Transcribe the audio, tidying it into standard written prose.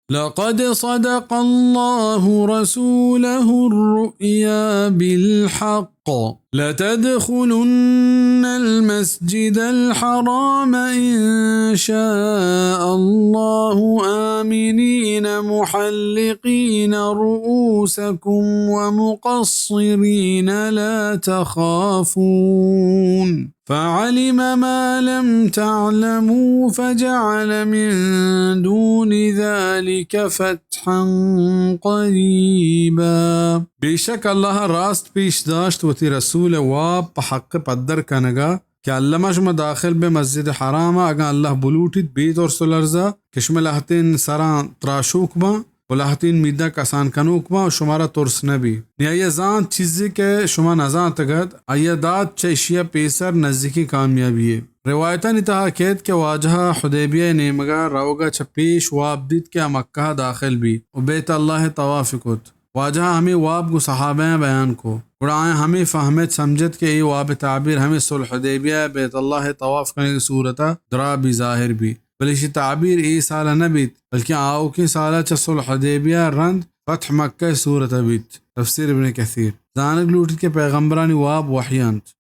لقد صدق الله رسوله الرؤيا بالحق لتدخلن المسجد الحرام إن شاء الله آمنين محلقين رؤوسكم ومقصرين لا تخافون فعلم ما لم تعلموا فجعل من دون ذلك فتحا قريبا. बेशक अल्लाह रास्त पेश दाश्त वती रसूल वाब पहक़ पद्दर कनगा कि अल्लाह शुमा दाखिल बे मस्जिद हरामा अगा अल्लाह बुलूटित बेत और सुलर्जा किशम लहतिन सरा त्राशूक बा वलहतिन मिदा कसान कनूक बा शुमारा तुर्स नबी निया जान चीज़े के शुमा नजा तगत अयदात चशिया पेसर नज़दीकी कामयाबी है रिवायता नितहा केद के वाजहा हुदैबिया नेमगा रावगा छपेश वाबदित के मक्का दाखिल भी उबैत अल्लाह तवाफ़िकुत वाजहा हमें वाब गु सहाबा बयान को उड़ाएं हमें फहमत समझत के ये वाब ताबीर हमें सुल्ह हुदैबिया बैत अल्लाह तवाफ़ करने की सूरत दरा भी ज़ाहिर भी बलिश ताबीर ए साला नबीत बल्कि आओ की साला च सुल्ह हुदैबिया रंद फ़त्ह मक्का सूरत अबीत तफसीर इब्न कसीर जानक लूट के पैगंबरानी वाब वहियंत